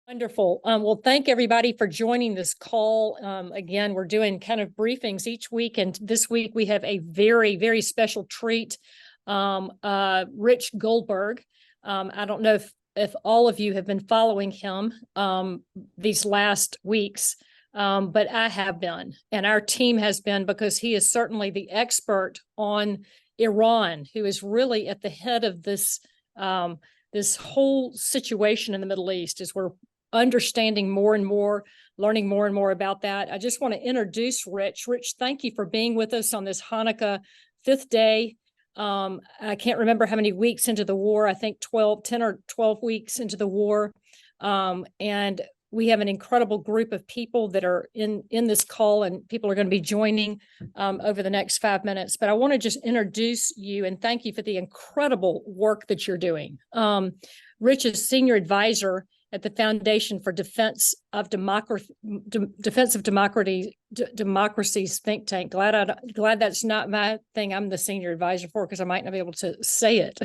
Wonderful. Well, thank everybody for joining this call. Again, we're doing kind of briefings each week, and this week we have a very, very special treat. Rich Goldberg. I don't know if all of you have been following him these last weeks, but I have been, and our team has been, because he is certainly the expert on Iran, who is really at the head of this this whole situation in the Middle East, as we're understanding more and more, learning more and more about that. I just want to introduce Rich. Rich, thank you for being with us on this Hanukkah fifth day. I can't remember how many weeks into the war. I think 10 or 12 weeks into the war. And we have an incredible group of people that are in this call, and people are going to be joining over the next 5 minutes. But I want to just introduce you and thank you for the incredible work that you're doing. Rich is senior advisor at the Foundation for Defense of Democracies think tank. Glad that's not my thing. I'm the senior advisor for, because I might not be able to say it.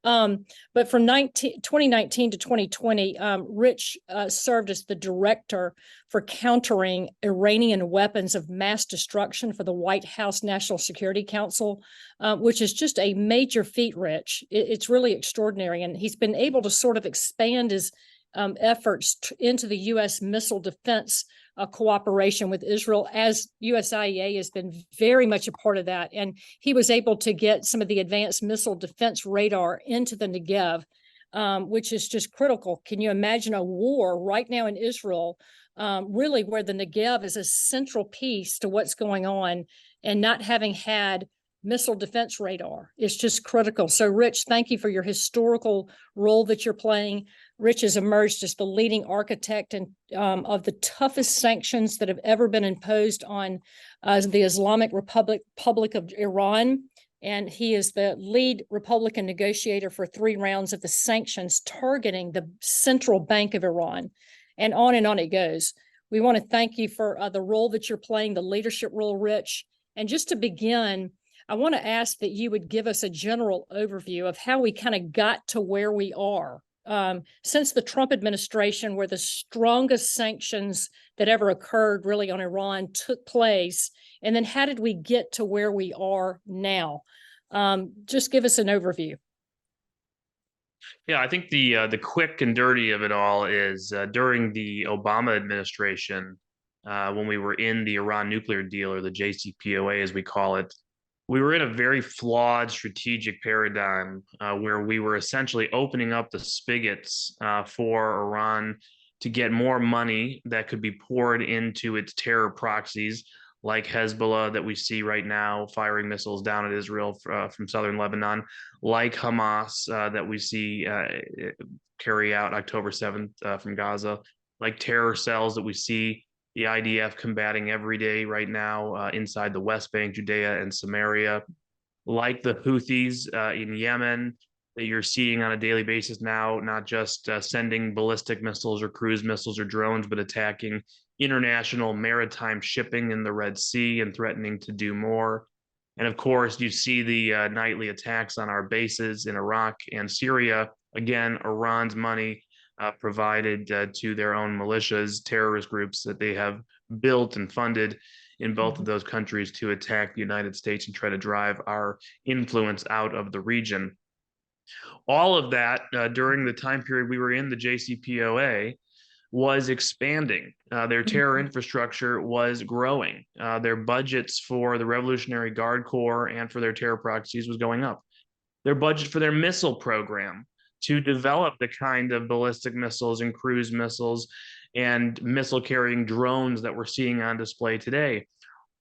But from 2019 to 2020, Rich served as the director for countering Iranian weapons of mass destruction for the White House National Security Council, which is just a major feat, Rich. It's really extraordinary. And he's been able to sort of expand his efforts into the U.S. missile defense cooperation with Israel, as USIEA has been very much a part of that. And he was able to get some of the advanced missile defense radar into the Negev, which is just critical. Can you imagine a war right now in Israel, really where the Negev is a central piece to what's going on, and not having had missile defense radar? It's just critical. So, Rich, thank you for your historical role that you're playing. Rich has emerged as the leading architect of the toughest sanctions that have ever been imposed on the Islamic Republic of Iran. And he is the lead Republican negotiator for 3 rounds of the sanctions targeting the central bank of Iran. And on it goes. We want to thank you for the role that you're playing, the leadership role, Rich. And just to begin, I want to ask that you would give us a general overview of how we kind of got to where we are. Since the Trump administration, where the strongest sanctions that ever occurred really on Iran took place, and then how did we get to where we are now? Just give us an overview. Yeah, I think the quick and dirty of it all is during the Obama administration, when we were in the Iran nuclear deal, or the JCPOA as we call it. We were in a very flawed strategic paradigm where we were essentially opening up the spigots for Iran to get more money that could be poured into its terror proxies, like Hezbollah that we see right now firing missiles down at Israel from southern Lebanon, like Hamas that we see carry out October 7th from Gaza, like terror cells that we see the IDF combating every day right now inside the West Bank, Judea, and Samaria, like the Houthis in Yemen that you're seeing on a daily basis now, not just sending ballistic missiles or cruise missiles or drones, but attacking international maritime shipping in the Red Sea and threatening to do more. And of course, you see the nightly attacks on our bases in Iraq and Syria. Again, Iran's money provided to their own militias, terrorist groups that they have built and funded in both of those countries to attack the United States and try to drive our influence out of the region. All of that during the time period we were in the JCPOA was expanding. Their terror infrastructure was growing. Their budgets for the Revolutionary Guard Corps and for their terror proxies was going up. Their budget for their missile program to develop the kind of ballistic missiles and cruise missiles and missile carrying drones that we're seeing on display today,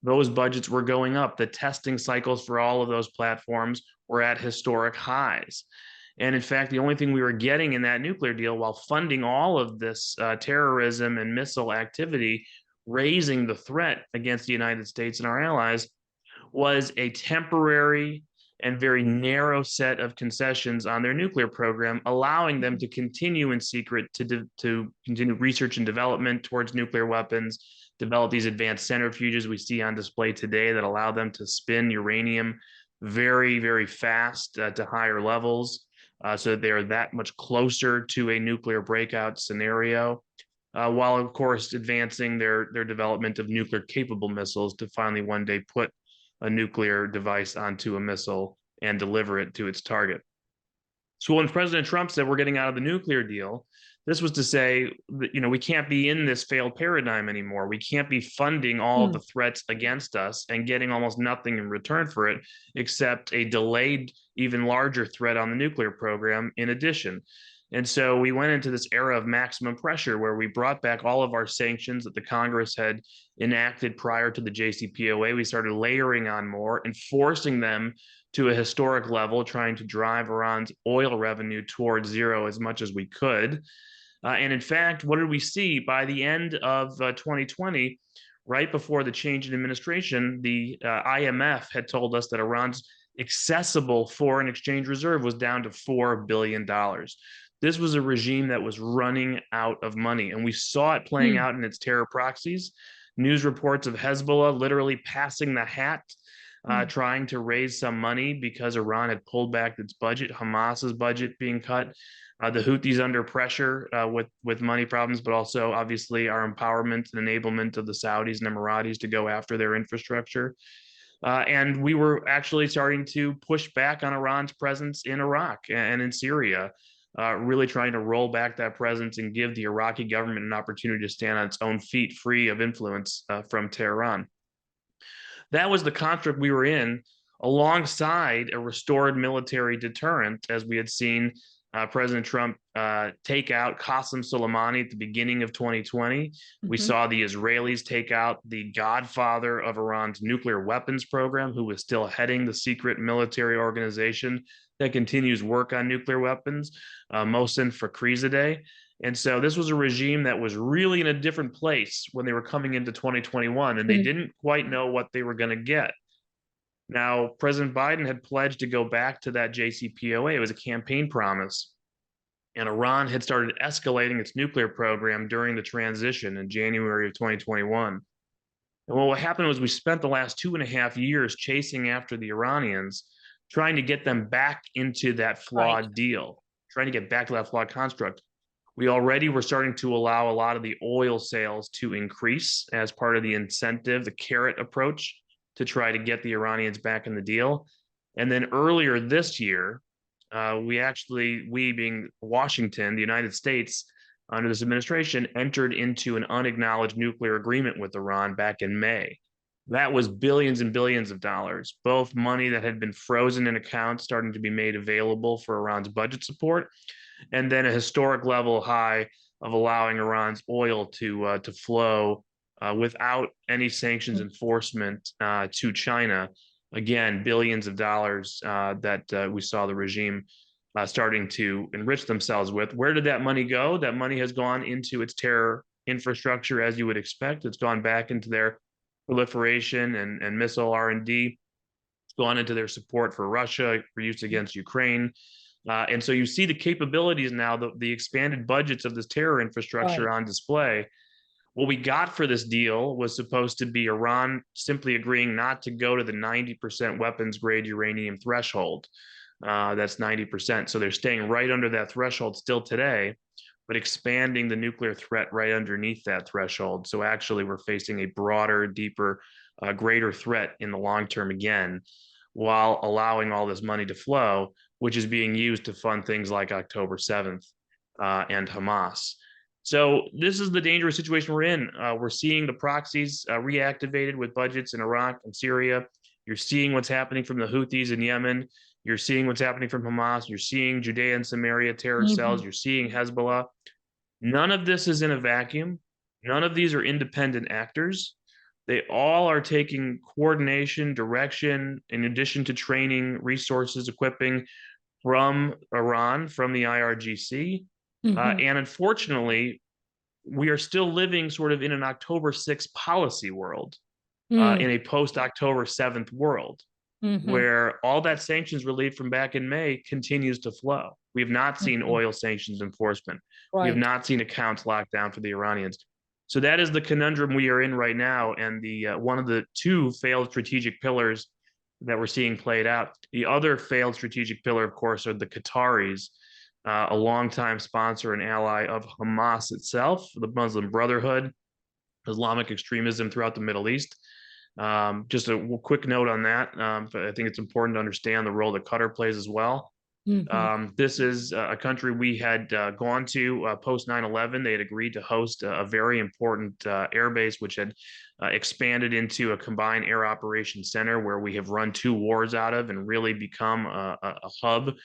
those budgets were going up. The testing cycles for all of those platforms were at historic highs. And in fact, the only thing we were getting in that nuclear deal, while funding all of this terrorism and missile activity, raising the threat against the United States and our allies, was a temporary and very narrow set of concessions on their nuclear program, allowing them to continue in secret to continue research and development towards nuclear weapons, develop these advanced centrifuges we see on display today that allow them to spin uranium very, very fast to higher levels. so they're that much closer to a nuclear breakout scenario, while of course advancing their development of nuclear capable missiles to finally one day put a nuclear device onto a missile and deliver it to its target. So when President Trump said we're getting out of the nuclear deal, this was to say that, we can't be in this failed paradigm anymore. We can't be funding all of the threats against us and getting almost nothing in return for it, except a delayed, even larger threat on the nuclear program in addition. And so we went into this era of maximum pressure where we brought back all of our sanctions that the Congress had enacted prior to the JCPOA. We started layering on more and forcing them to a historic level, trying to drive Iran's oil revenue towards zero as much as we could. And in fact, what did we see by the end of 2020? Right before the change in administration, the IMF had told us that Iran's accessible foreign exchange reserve was down to $4 billion. This was a regime that was running out of money, and we saw it playing out in its terror proxies. News reports of Hezbollah literally passing the hat, trying to raise some money because Iran had pulled back its budget, Hamas's budget being cut, the Houthis under pressure with money problems, but also obviously our empowerment and enablement of the Saudis and Emiratis to go after their infrastructure. And we were actually starting to push back on Iran's presence in Iraq and in Syria, really trying to roll back that presence and give the Iraqi government an opportunity to stand on its own feet, free of influence from Tehran. That was the construct we were in, alongside a restored military deterrent, as we had seen President Trump take out Qasem Soleimani at the beginning of 2020. We saw the Israelis take out the godfather of Iran's nuclear weapons program, who was still heading the secret military organization that continues work on nuclear weapons, Mohsen Fakhrizadeh. And so this was a regime that was really in a different place when they were coming into 2021, and they didn't quite know what they were going to get. Now, President Biden had pledged to go back to that JCPOA. It was a campaign promise. And Iran had started escalating its nuclear program during the transition in January of 2021. And what happened was we spent the last 2.5 years chasing after the Iranians, trying to get them back into that flawed deal, trying to get back to that flawed construct. We already were starting to allow a lot of the oil sales to increase as part of the incentive, the carrot approach, to try to get the Iranians back in the deal. And then earlier this year, we being Washington, the United States, under this administration, entered into an unacknowledged nuclear agreement with Iran back in May. That was billions and billions of dollars, both money that had been frozen in accounts starting to be made available for Iran's budget support, and then a historic level high of allowing Iran's oil to flow without any sanctions enforcement to China. Again, billions of dollars that we saw the regime starting to enrich themselves with. Where did that money go? That money has gone into its terror infrastructure, as you would expect. It's gone back into their proliferation and missile R&D. It's gone into their support for Russia, for use against Ukraine. And so you see the capabilities now, the expanded budgets of this terror infrastructure on display. What we got for this deal was supposed to be Iran simply agreeing not to go to the 90% weapons grade uranium threshold. That's 90%. So they're staying right under that threshold still today, but expanding the nuclear threat right underneath that threshold. So actually we're facing a broader, deeper, greater threat in the long term again, while allowing all this money to flow, which is being used to fund things like October 7th and Hamas. So this is the dangerous situation we're in. We're seeing the proxies reactivated with budgets in Iraq and Syria. You're seeing what's happening from the Houthis in Yemen. You're seeing what's happening from Hamas. You're seeing Judea and Samaria terror cells. You're seeing Hezbollah. None of this is in a vacuum. None of these are independent actors. They all are taking coordination, direction, in addition to training, resources, equipping from Iran, from the IRGC. And unfortunately, we are still living sort of in an October 6th policy world, in a post-October 7th world, where all that sanctions relief from back in May continues to flow. We have not seen oil sanctions enforcement. We have not seen accounts locked down for the Iranians. So that is the conundrum we are in right now. And the one of the two failed strategic pillars that we're seeing played out. The other failed strategic pillar, of course, are the Qataris, a longtime sponsor and ally of Hamas itself, the Muslim Brotherhood, Islamic extremism throughout the Middle East. Just a quick note on that. But I think it's important to understand the role that Qatar plays as well. This is a country we had gone to post 9/11. They had agreed to host a very important air base, which had expanded into a combined air operations center where we have run 2 wars out of and really become a hub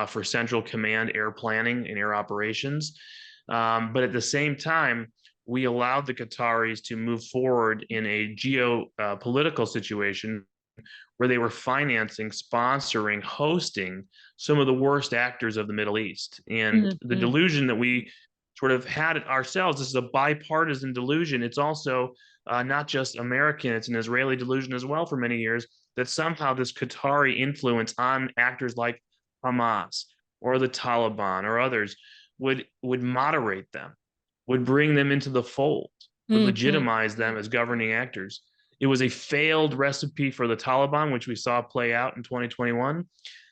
for central command air planning and air operations. But at the same time, we allowed the Qataris to move forward in a geopolitical situation where they were financing, sponsoring, hosting some of the worst actors of the Middle East. And the delusion that we sort of had it ourselves, this is a bipartisan delusion. It's also not just American, it's an Israeli delusion as well for many years, that somehow this Qatari influence on actors like Hamas or the Taliban or others would moderate them, would bring them into the fold, would legitimize them as governing actors. It was a failed recipe for the Taliban, which we saw play out in 2021.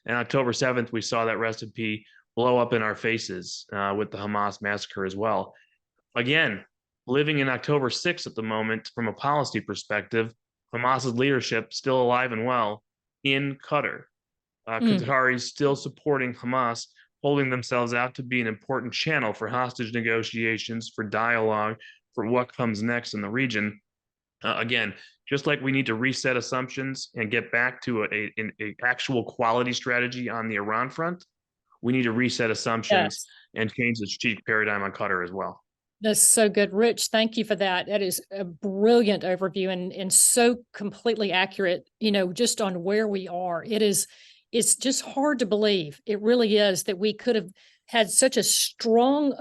And October 7th, we saw that recipe blow up in our faces with the Hamas massacre as well. Again, living in October 6th at the moment, from a policy perspective, Hamas's leadership still alive and well in Qatar. Qataris still supporting Hamas, holding themselves out to be an important channel for hostage negotiations, for dialogue, for what comes next in the region. Again, just like we need to reset assumptions and get back to an actual quality strategy on the Iran front, we need to reset assumptions and change the strategic paradigm on Qatar as well. That's so good. Rich, thank you for that. That is a brilliant overview and so completely accurate, just on where we are. It's just hard to believe. It really is that we could have had such a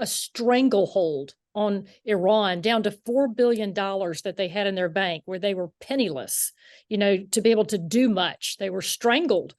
stranglehold on Iran, down to $4 billion that they had in their bank, where they were penniless, to be able to do much. They were strangled.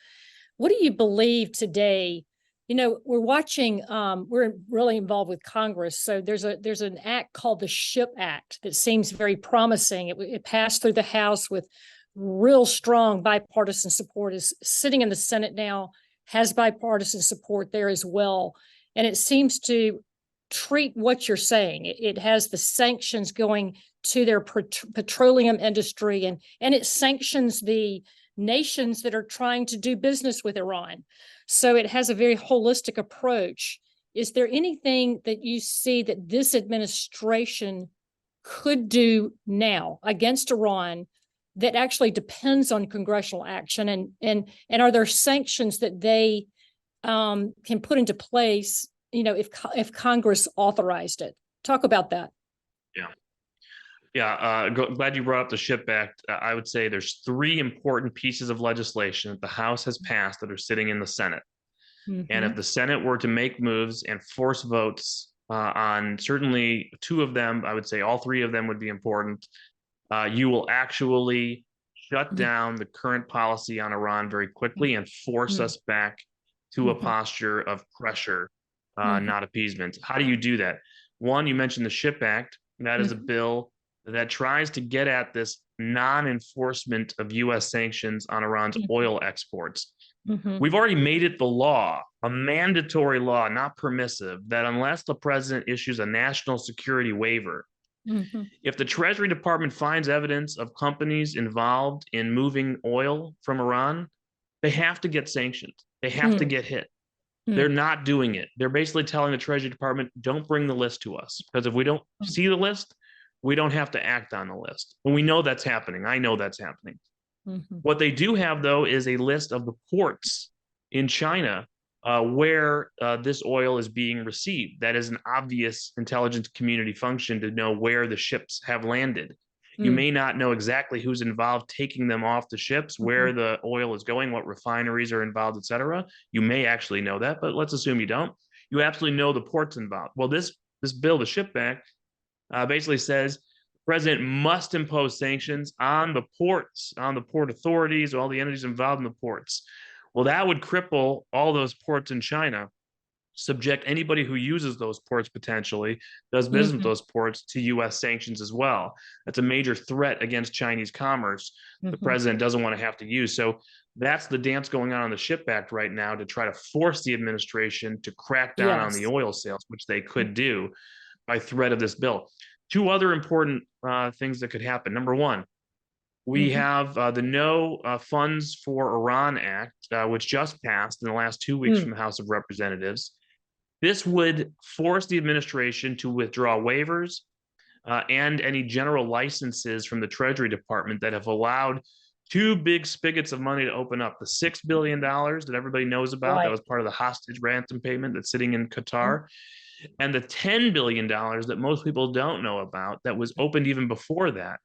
What do you believe today? We're watching, we're really involved with Congress. So there's an act called the SHIP Act that seems very promising. It passed through the House with real strong bipartisan support, is sitting in the Senate now, has bipartisan support there as well. And it seems to treat what you're saying. It has the sanctions going to their petroleum industry, and it sanctions the nations that are trying to do business with Iran. So it has a very holistic approach. Is there anything that you see that this administration could do now against Iran that actually depends on congressional action? And are there sanctions that they can put into place, if Congress authorized it? Talk about that. Glad you brought up the SHIP Act. I would say there's 3 important pieces of legislation that the House has passed that are sitting in the Senate. And if the Senate were to make moves and force votes on certainly 2 of them, I would say all 3 of them would be important. You will actually shut down the current policy on Iran very quickly and force us back to a posture of pressure, not appeasement. How do you do that? One, you mentioned the SHIP Act. That is a bill that tries to get at this non-enforcement of U.S. sanctions on Iran's oil exports. We've already made it the law, a mandatory law, not permissive, that unless the president issues a national security waiver, if the Treasury Department finds evidence of companies involved in moving oil from Iran, they have to get sanctioned. They have to get hit. They're not doing it. They're basically telling the Treasury Department, don't bring the list to us, because if we don't see the list, we don't have to act on the list. And we know that's happening. I know that's happening. What they do have, though, is a list of the ports in China where this oil is being received. That is an obvious intelligence community function to know where the ships have landed. You may not know exactly who's involved taking them off the ships, where the oil is going, what refineries are involved, et cetera. You may actually know that, but let's assume you don't. You absolutely know the ports involved. Well, this bill, the SHIP Act, basically says the president must impose sanctions on the ports, on the port authorities, all the entities involved in the ports. Well, that would cripple all those ports in China, subject anybody who uses those ports potentially, does business with those ports, to U.S. sanctions as well. That's a major threat against Chinese commerce the president doesn't want to have to use. So That's the dance going on the SHIP Act right now to try to force the administration to crack down on the Yes. oil sales, which they could do by threat of this bill. Two other important things that could happen. Number one, we Mhm. have the No Funds for Iran Act, which just passed in the last 2 weeks Mm. from the House of Representatives. This would force the administration to withdraw waivers and any general licenses from the Treasury Department that have allowed two big spigots of money to open up. The $6 billion that everybody knows about, that Right. was part of the hostage ransom payment that's sitting in Mm. Qatar, and the $10 billion that most people don't know about that was opened even before that.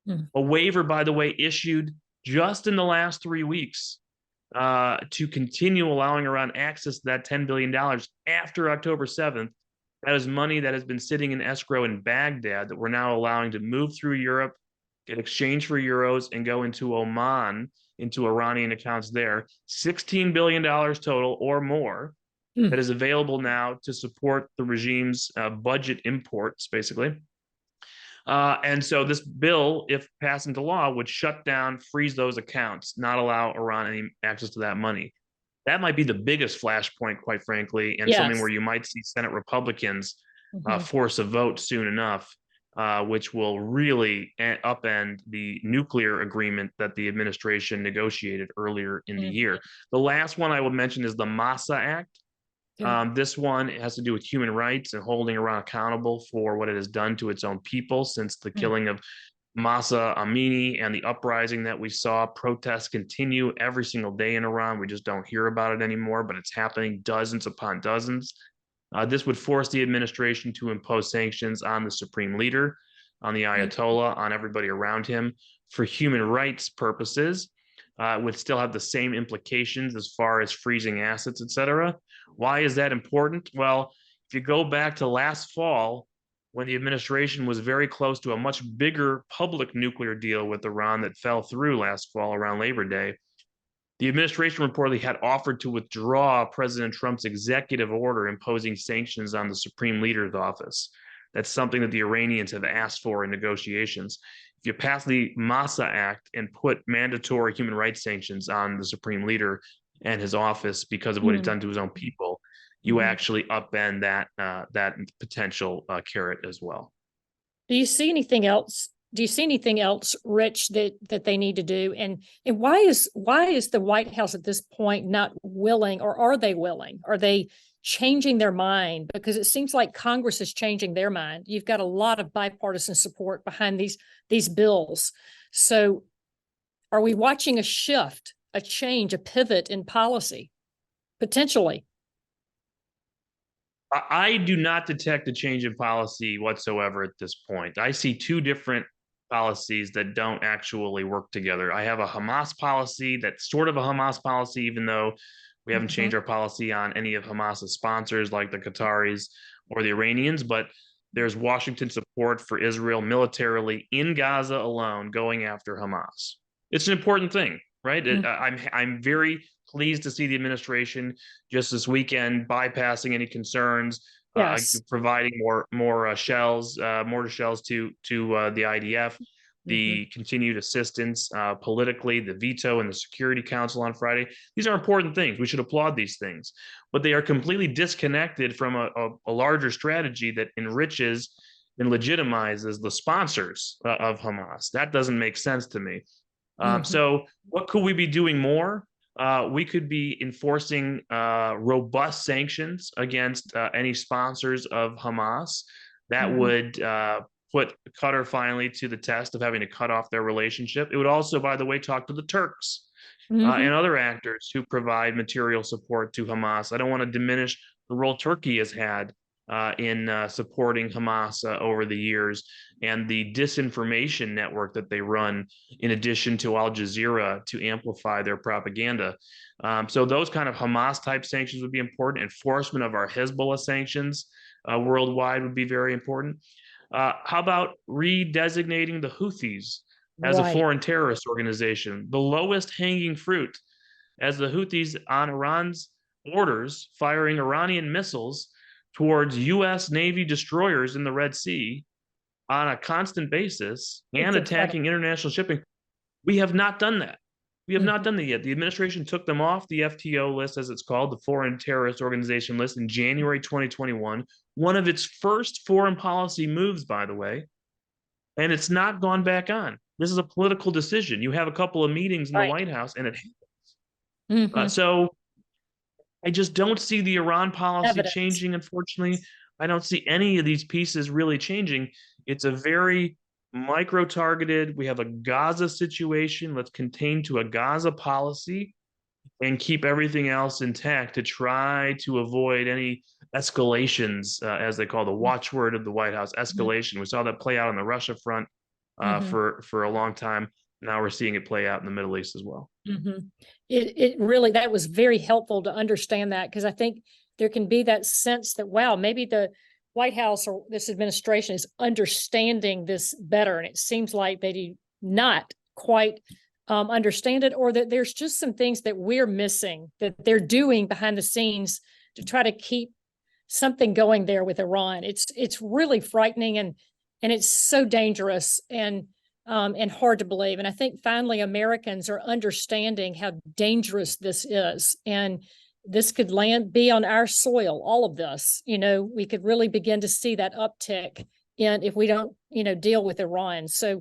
Mm. A waiver, by the way, issued just in the last 3 weeks to continue allowing Iran access to that $10 billion after October 7th. That is money that has been sitting in escrow in Baghdad that we're now allowing to move through Europe, get exchanged for euros, and go into Oman, into Iranian accounts there. $16 billion total or more that Mm. is available now to support the regime's budget imports, basically. And so this bill, if passed into law, would shut down, freeze those accounts, not allow Iran any access to that money. That might be the biggest flashpoint, quite frankly, and something where Yes. you might see Senate Republicans Mhm. force a vote soon enough, which will really upend the nuclear agreement that the administration negotiated earlier in the Mm. year. The last one I will mention is the Massa Act. Okay. This one has to do with human rights and holding Iran accountable for what it has done to its own people since the Mm. killing of Masa Amini and the uprising that we saw. Protests continue every single day in Iran. We just don't hear about it anymore, but it's happening dozens upon dozens. This would force the administration to impose sanctions on the supreme leader, on the Mm. Ayatollah, on everybody around him for human rights purposes. Would still have the same implications as far as freezing assets, etc. Why is that important? Well, if you go back to last fall, when the administration was very close to a much bigger public nuclear deal with Iran that fell through last fall around Labor Day, the administration reportedly had offered to withdraw President Trump's executive order imposing sanctions on the Supreme Leader's office. That's something that the Iranians have asked for in negotiations. If you pass the Massa Act and put mandatory human rights sanctions on the Supreme Leader and his office because of what he's Mm. done to his own people, you Mhm. actually upend that potential carrot as well. Do you see anything else? Do you see anything else, Rich, that they need to do? And why is the White House at this point not willing, or are they willing? Are they changing their mind? Because it seems like Congress is changing their mind. You've got a lot of bipartisan support behind these bills. So are we watching a shift, a change, a pivot in policy potentially? I do not detect a change in policy whatsoever at this point. I see two different policies that don't actually work together. I have a Hamas policy that's sort of a Hamas policy, even though we haven't Mhm. changed our policy on any of Hamas's sponsors like the Qataris or the Iranians, but there's Washington support for Israel militarily in Gaza alone going after Hamas. It's an important thing, right? Mm. I'm very pleased to see the administration just this weekend bypassing any concerns, Yes. providing more shells, mortar shells to the IDF, Mhm. the continued assistance politically, the veto and the Security Council on Friday. These are important things. We should applaud these things, but they are completely disconnected from a larger strategy that enriches and legitimizes the sponsors of Hamas. That doesn't make sense to me. Mhm. So, what could we be doing more? We could be enforcing robust sanctions against any sponsors of Hamas. That Mhm. would put Qatar finally to the test of having to cut off their relationship. It would also, by the way, talk to the Turks and Mhm. other actors who provide material support to Hamas. I don't want to diminish the role Turkey has had in supporting Hamas over the years and the disinformation network that they run, in addition to Al Jazeera, to amplify their propaganda. So those kind of Hamas type sanctions would be important. Enforcement of our Hezbollah sanctions worldwide would be very important. How about redesignating the Houthis as a Right. foreign terrorist organization? The lowest hanging fruit, as the Houthis on Iran's orders firing Iranian missiles towards U.S. Navy destroyers in the Red Sea on a constant basis It's and incredible. attacking international shipping. We have not done that. We have not Mhm. done that yet. The administration took them off the FTO list, as it's called, the Foreign Terrorist Organization list, in January 2021. One of its first foreign policy moves, by the way, and it's not gone back on. This is a political decision. You have a couple of meetings in the Right. White House, and Mhm. so I just don't see the Iran policy Evidence. changing, unfortunately. I don't see any of these pieces really changing. It's a very micro targeted. We have a Gaza situation. Let's contain to a Gaza policy and keep everything else intact to try to avoid any escalations, as they call the watchword of the White House, Mhm. escalation. We saw that play out on the Russia front Mhm. for a long time. Now we're seeing it play out in the Middle East as well. Mhm. It really, that was very helpful to understand that, because I think there can be that sense that, wow, maybe the White House or this administration is understanding this better, and it seems like they do not quite understand it, or that there's just some things that we're missing that they're doing behind the scenes to try to keep something going there with Iran. It's really frightening, and it's so dangerous and hard to believe. And I think finally Americans are understanding how dangerous this is, and this could be on our soil. All of this, we could really begin to see that uptick in if we don't, deal with Iran. So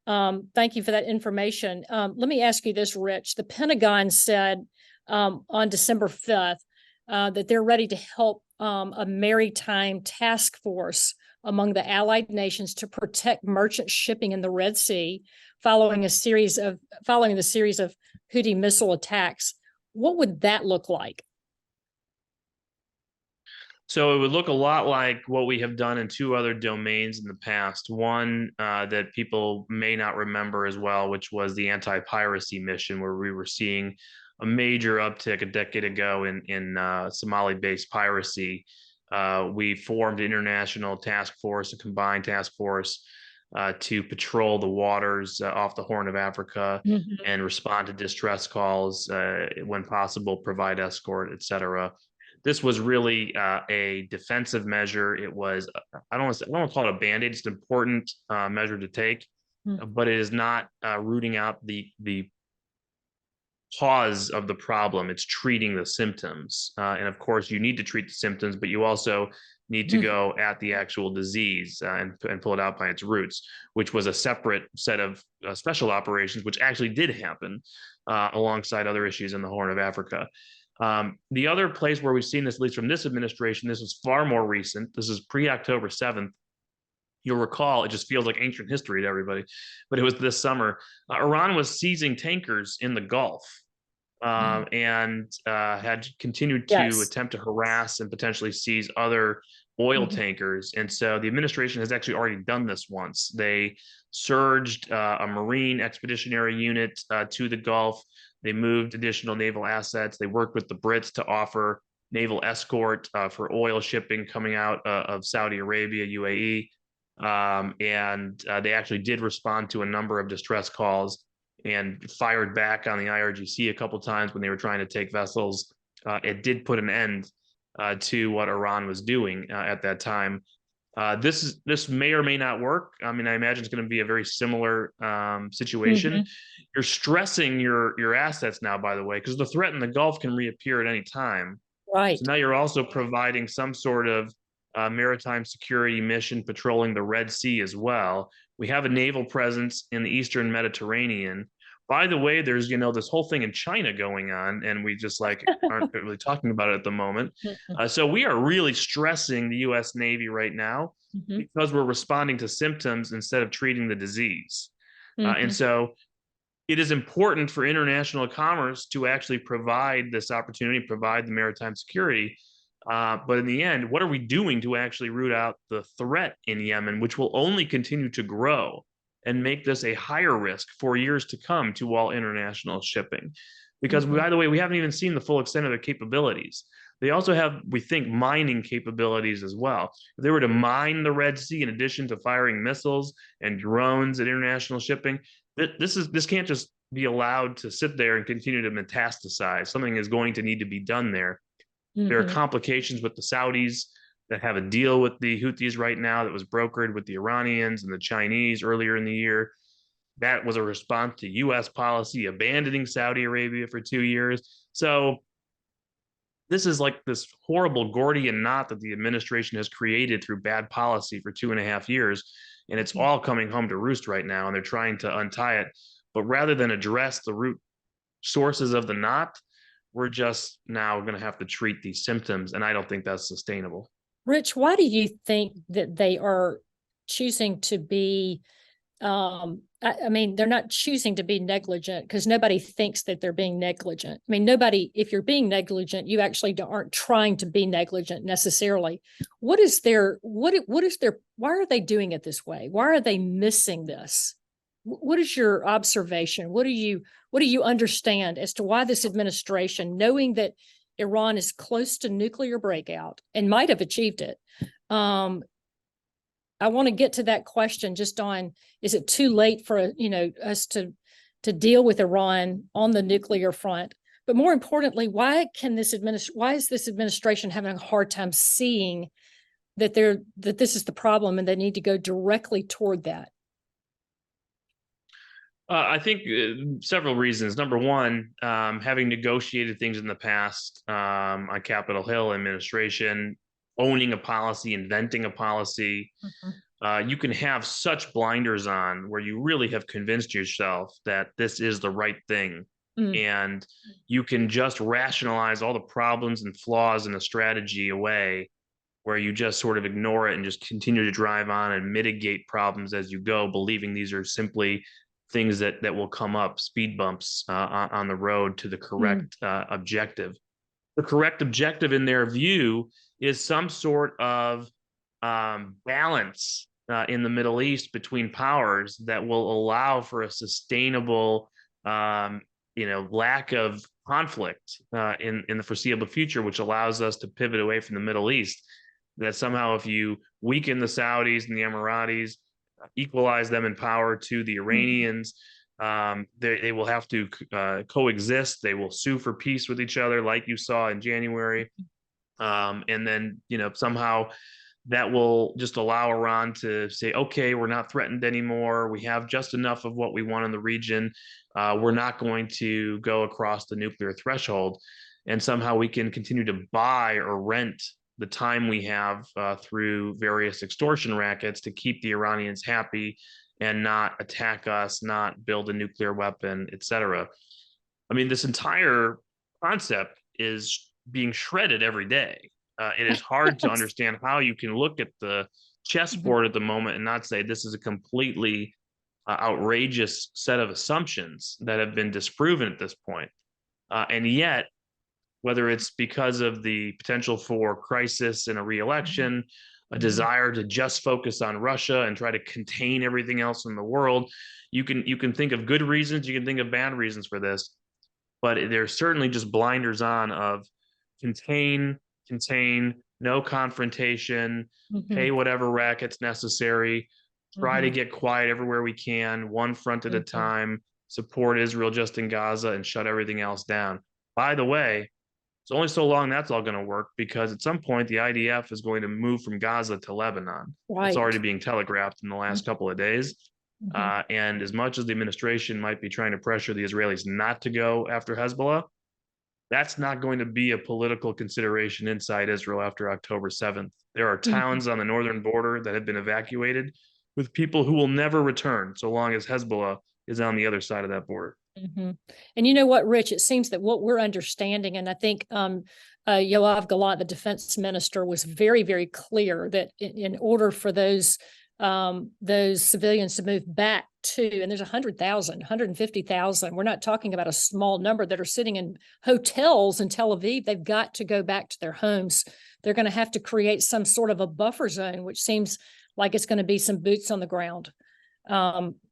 thank you for that information. Let me ask you this, Rich. The Pentagon said on December 5th that they're ready to help a maritime task force among the allied nations to protect merchant shipping in the Red Sea following the series of Houthi missile attacks. What would that look like? So it would look a lot like what we have done in two other domains in the past. One that people may not remember as well, which was the anti-piracy mission, where we were seeing a major uptick a decade ago in Somali-based piracy. We formed an international task force, a combined task force, to patrol the waters off the Horn of Africa Mhm. and respond to distress calls when possible, provide escort, etc. This was really a defensive measure. It was, I don't want to call it a band-aid. It's an important measure to take, but it is not rooting out the cause of the problem. It's treating the symptoms. And of course, you need to treat the symptoms, but you also need to Mhm. go at the actual disease and pull it out by its roots, which was a separate set of special operations, which actually did happen alongside other issues in the Horn of Africa. The other place where we've seen this, at least from this administration, this was far more recent. This is pre-October 7th. You'll recall, it just feels like ancient history to everybody, but it was this summer. Iran was seizing tankers in the Gulf Mhm. and had continued to Yes. attempt to harass and potentially seize other oil Mhm. tankers. And so the administration has actually already done this once. They surged a Marine expeditionary unit to the Gulf. They moved additional naval assets. They worked with the Brits to offer naval escort for oil shipping coming out of Saudi Arabia, UAE. And they actually did respond to a number of distress calls and fired back on the IRGC a couple times when they were trying to take vessels. It did put an end to what Iran was doing at that time. This may or may not work. I mean, I imagine it's going to be a very similar situation. Mhm. You're stressing your assets now, by the way, because the threat in the Gulf can reappear at any time. So Right. now you're also providing some sort of maritime security mission patrolling the Red Sea as well. We have a naval presence in the Eastern Mediterranean. By the way, there's this whole thing in China going on, and we just like aren't really talking about it at the moment. Mhm. So we are really stressing the U.S. Navy right now Mhm. because we're responding to symptoms instead of treating the disease. And Mhm. so it is important for international commerce to actually provide this opportunity, provide the maritime security. But in the end, what are we doing to actually root out the threat in Yemen, which will only continue to grow and make this a higher risk for years to come to all international shipping? Because, Mhm. by the way, we haven't even seen the full extent of their capabilities. They also have, we think, mining capabilities as well. If they were to mine the Red Sea in addition to firing missiles and drones at international shipping, this can't just be allowed to sit there and continue to metastasize. Something is going to need to be done there. There are Mhm. complications with the Saudis that have a deal with the Houthis right now that was brokered with the Iranians and the Chinese earlier in the year. That was a response to U.S. policy abandoning Saudi Arabia for 2 years. So this is like this horrible Gordian knot that the administration has created through bad policy for 2.5 years. And it's all coming home to roost right now. And they're trying to untie it. But rather than address the root sources of the knot, we're just now going to have to treat these symptoms. And I don't think that's sustainable. Rich, why do you think that they are choosing to be I mean, they're not choosing to be negligent because nobody thinks that they're being negligent. I mean, nobody, if you're being negligent, you actually aren't trying to be negligent necessarily. What is their, why are they doing it this way? Why are they missing this? What is your observation? What do you understand as to why this administration, knowing that Iran is close to nuclear breakout and might have achieved it, I want to get to that question just on, is it too late for, us to deal with Iran on the nuclear front? But more importantly, why is this administration having a hard time seeing that this is the problem and they need to go directly toward that? I think several reasons. Number one, having negotiated things in the past on Capitol Hill administration, owning a policy, inventing a policy, you can have such blinders on where you really have convinced yourself that this is the right thing. And you can just rationalize all the problems and flaws in the strategy away, where you just sort of ignore it and just continue to drive on and mitigate problems as you go, believing these are simply things that will come up, speed bumps on the road to the correct objective. The correct objective in their view is some sort of balance in the Middle East between powers that will allow for a sustainable, lack of conflict in the foreseeable future, which allows us to pivot away from the Middle East. That somehow, if you weaken the Saudis and the Emiratis, equalize them in power to the Iranians, they will have to coexist. They will sue for peace with each other, like you saw in January. And then, somehow that will just allow Iran to say, okay, we're not threatened anymore. We have just enough of what we want in the region. We're not going to go across the nuclear threshold. And somehow we can continue to buy or rent the time we have through various extortion rackets to keep the Iranians happy and not attack us, not build a nuclear weapon, etc. I mean, this entire concept is being shredded every day. It is hard to understand how you can look at the chessboard at the moment and not say this is a completely outrageous set of assumptions that have been disproven at this point. And yet, whether it's because of the potential for crisis in a re-election, a desire to just focus on Russia and try to contain everything else in the world, you can think of good reasons, you can think of bad reasons for this, but there's certainly just blinders on of contain, no confrontation, pay whatever racket's necessary, try to get quiet everywhere we can, one front at a time, support Israel just in Gaza and shut everything else down. By the way, it's only so long that's all going to work, because at some point the IDF is going to move from Gaza to Lebanon. Right. It's already being telegraphed in the last couple of days. And as much as the administration might be trying to pressure the Israelis not to go after Hezbollah, that's not going to be a political consideration inside Israel after October 7th. There are towns on the northern border that have been evacuated with people who will never return so long as Hezbollah is on the other side of that border. And you know what, Rich, it seems that what we're understanding, and I think Yoav Gallant, the defense minister, was very, very clear that in order for those civilians to move back to, and there's 100,000, 150,000, we're not talking about a small number that are sitting in hotels in Tel Aviv. They've got to go back to their homes. They're going to have to create some sort of a buffer zone, which seems like it's going to be some boots on the ground.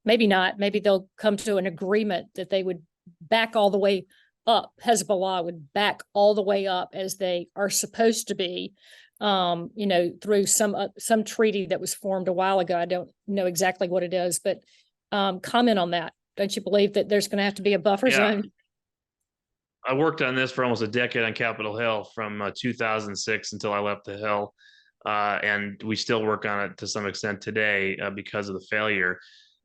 Maybe not. Maybe they'll come to an agreement that they would back all the way up. Hezbollah would back all the way up as they are supposed to be, through some treaty that was formed a while ago. I don't know exactly what it is, but comment on that. Don't you believe that there's going to have to be a buffer zone? I worked on this for almost a decade on Capitol Hill from 2006 until I left the Hill. And we still work on it to some extent today because of the failure.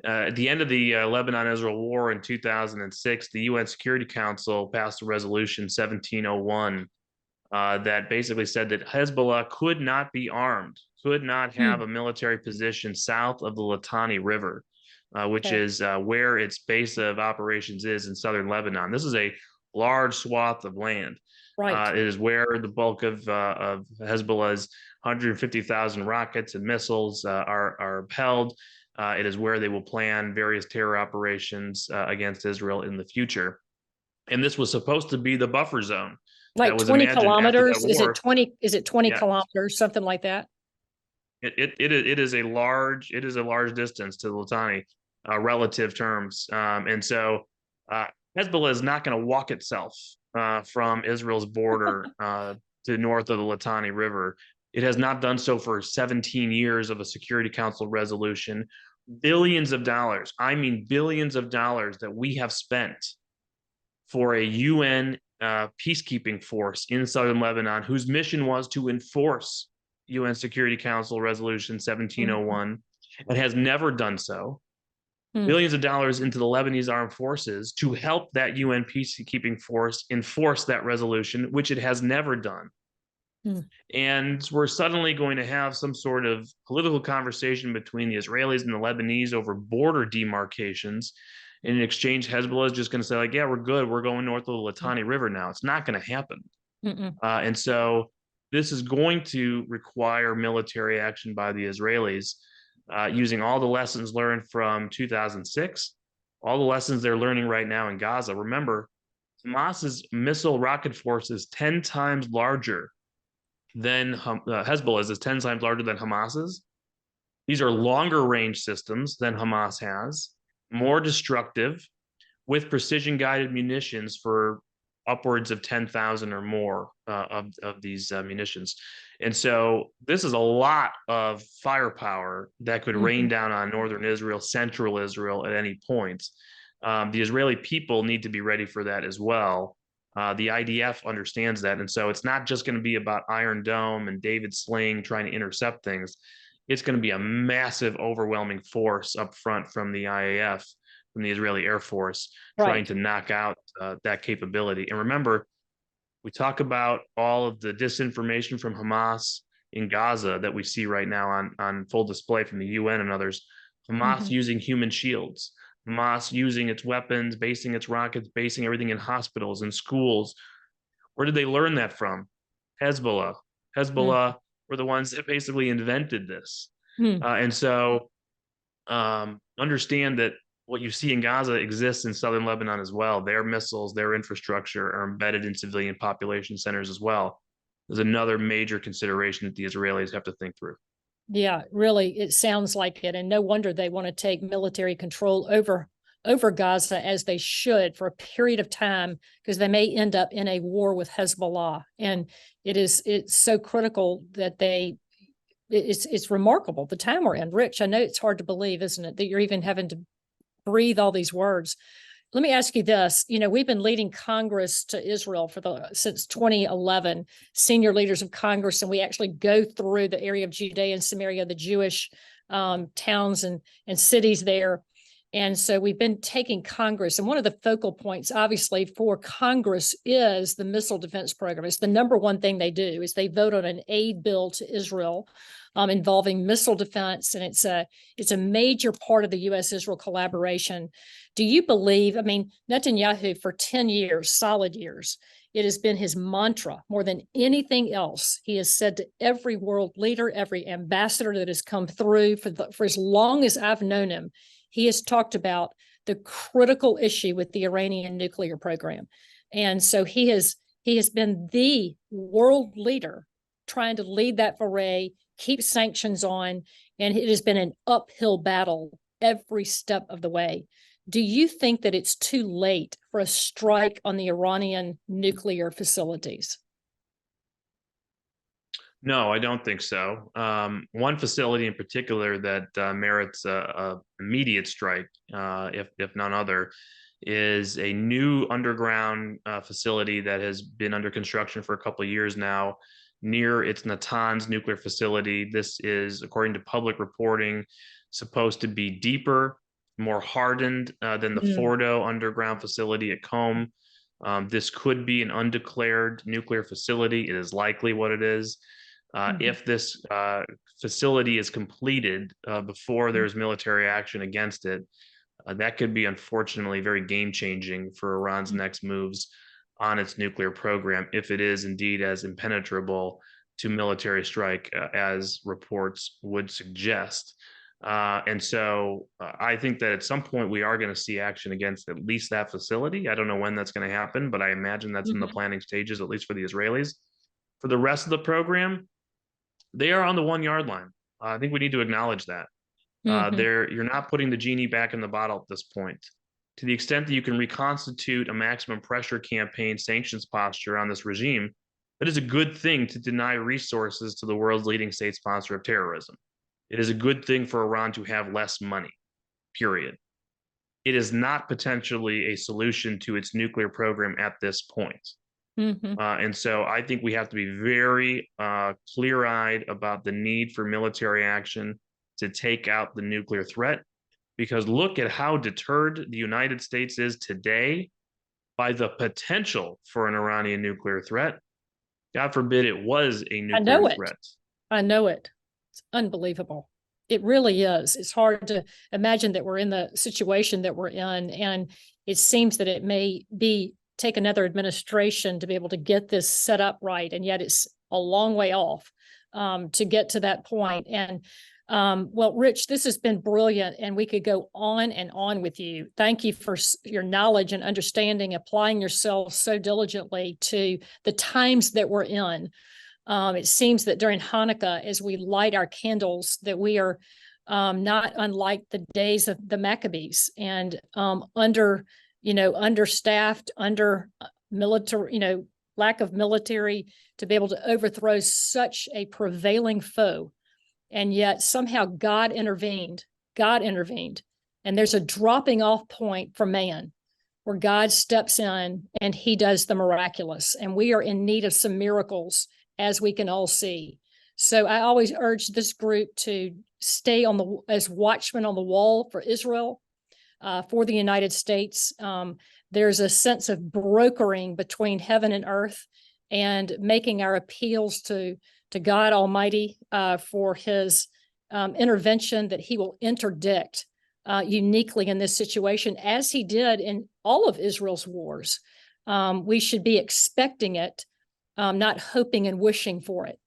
At the end of the Lebanon-Israel War in 2006, the UN Security Council passed a resolution 1701 that basically said that Hezbollah could not be armed, could not have Hmm. a military position south of the Litani River, which Okay. is where its base of operations is in southern Lebanon. This is a large swath of land. Right. It is where the bulk of Hezbollah's 150,000 rockets and missiles are held. It is where they will plan various terror operations against Israel in the future. And this was supposed to be the buffer zone that Like was 20 imagined after that kilometers? war. Is it 20 Yeah, kilometers, something like that? it is a large distance to the Litani, relative terms, and so Hezbollah is not going to walk itself from Israel's border to north of the Litani River. It has not done so for 17 years of a Security Council resolution. Billions of dollars, I mean billions of dollars, that we have spent for a UN peacekeeping force in southern Lebanon whose mission was to enforce UN Security Council Resolution Mhm. 1701 and has never done so. Hmm. Billions of dollars into the Lebanese armed forces to help that UN peacekeeping force enforce that resolution, which it has never done. Hmm. And we're suddenly going to have some sort of political conversation between the Israelis and the Lebanese over border demarcations. And in exchange, Hezbollah is just going to say, like, yeah, we're good. We're going north of the Litani River now. It's not going to happen. Mm-mm. And so this is going to require military action by the Israelis, using all the lessons learned from 2006, all the lessons they're learning right now in Gaza. Remember, Hamas's missile rocket force is 10 times larger than Hezbollah's, is 10 times larger than Hamas's. These are longer range systems than Hamas has, more destructive, with precision guided munitions for upwards of 10,000 or more of these munitions. And so this is a lot of firepower that could rain Mhm. down on northern Israel, central Israel at any point. The Israeli people need to be ready for that as well. The IDF understands that. And so it's not just going to be about Iron Dome and David Sling trying to intercept things. It's going to be a massive, overwhelming force up front from the IAF, from the Israeli Air Force, trying Right. to knock out that capability. And remember, we talk about all of the disinformation from Hamas in Gaza that we see right now on full display from the UN and others. Hamas Mhm. using human shields, Hamas using its weapons, basing its rockets, basing everything in hospitals and schools. Where did they learn that from? Hezbollah. Mm. Hezbollah were the ones that basically invented this. Mm. And so understand that what you see in Gaza exists in southern Lebanon as well. Their missiles, their infrastructure are embedded in civilian population centers as well. There's another major consideration that the Israelis have to think through. Yeah, really, it sounds like it, and no wonder they want to take military control over Gaza as they should for a period of time, because they may end up in a war with Hezbollah, and it's so critical that it's remarkable the time we're in. Rich, I know it's hard to believe, isn't it, that you're even having to breathe all these words. Let me ask you this. We've been leading Congress to Israel since 2011, senior leaders of Congress, and we actually go through the area of Judea and Samaria, the Jewish towns and cities there. And so we've been taking Congress, and one of the focal points, obviously, for Congress is the missile defense program. It's the number one thing they do is they vote on an aid bill to Israel involving missile defense, and it's a major part of the U.S.-Israel collaboration. Do you believe? I mean, Netanyahu for 10 years, solid years, it has been his mantra more than anything else. He has said to every world leader, every ambassador that has come through for as long as I've known him, he has talked about the critical issue with the Iranian nuclear program. And so he has been the world leader trying to lead that foray, keep sanctions on, and it has been an uphill battle every step of the way. Do you think that it's too late for a strike on the Iranian nuclear facilities? No, I don't think so. One facility in particular that merits a immediate strike, if none other, is a new underground facility that has been under construction for a couple of years now near its Natanz nuclear facility. This is, according to public reporting, supposed to be deeper, more hardened than the Mm. Fordo underground facility at Qom. This could be an undeclared nuclear facility. It is likely what it is. If this facility is completed before there's military action against it, that could be unfortunately very game changing for Iran's next moves on its nuclear program, if it is indeed as impenetrable to military strike as reports would suggest. I think that at some point we are going to see action against at least that facility. I don't know when that's going to happen, but I imagine that's in the planning stages, at least for the Israelis. For the rest of the program, they are on the 1 yard line. I think we need to acknowledge that. You're not putting the genie back in the bottle at this point. To the extent that you can reconstitute a maximum pressure campaign sanctions posture on this regime, that is a good thing to deny resources to the world's leading state sponsor of terrorism. It is a good thing for Iran to have less money, period. It is not potentially a solution to its nuclear program at this point. And so I think we have to be very clear-eyed about the need for military action to take out the nuclear threat, because look at how deterred the United States is today by the potential for an Iranian nuclear threat. God forbid it was a nuclear threat. I know it. It's unbelievable. It really is. It's hard to imagine that we're in the situation that we're in. And it seems that it may take another administration to be able to get this set up right. And yet it's a long way off to get to that point. And well, Rich, this has been brilliant, and we could go on and on with you. Thank you for your knowledge and understanding, applying yourself so diligently to the times that we're in. It seems that during Hanukkah, as we light our candles, that we are not unlike the days of the Maccabees, and understaffed, under military, lack of military to be able to overthrow such a prevailing foe. And yet somehow God intervened. And there's a dropping off point for man where God steps in and he does the miraculous. And we are in need of some miracles, as we can all see. So I always urge this group to stay as watchmen on the wall for Israel, for the United States. There's a sense of brokering between heaven and earth and making our appeals to God Almighty for his intervention, that he will interdict uniquely in this situation, as he did in all of Israel's wars. We should be expecting it, not hoping and wishing for it.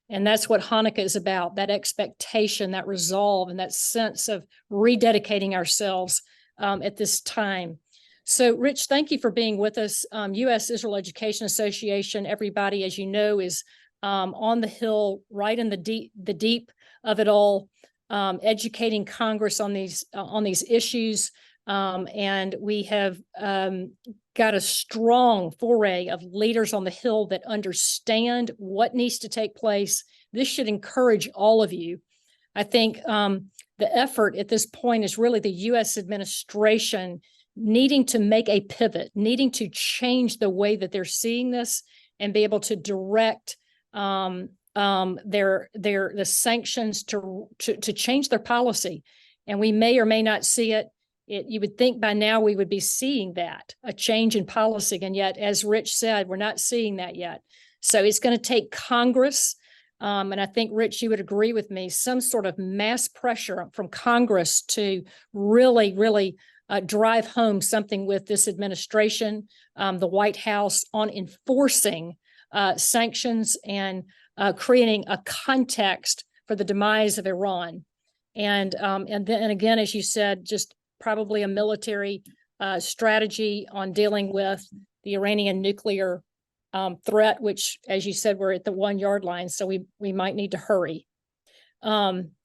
And that's what Hanukkah is about, that expectation, that resolve, and that sense of rededicating ourselves at this time. So, Rich, thank you for being with us. U.S. Israel Education Association, everybody, as you know, is on the Hill, right in the deep of it all, educating Congress on these issues. And we have got a strong foray of leaders on the Hill that understand what needs to take place. This should encourage all of you. I think the effort at this point is really the U.S. administration needing to make a pivot, needing to change the way that they're seeing this and be able to direct the sanctions to change their policy. And we may or may not see it. You would think by now we would be seeing that, a change in policy. And yet, as Rich said, we're not seeing that yet. So it's going to take Congress, and I think, Rich, you would agree with me, some sort of mass pressure from Congress to really drive home something with this administration, the White House, on enforcing sanctions and creating a context for the demise of Iran. And then again, as you said, just probably a military strategy on dealing with the Iranian nuclear threat, which, as you said, we're at the 1 yard line, so we might need to hurry.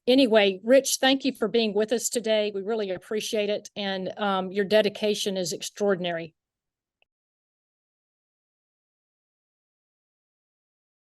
Anyway, Rich, thank you for being with us today. We really appreciate it, and your dedication is extraordinary.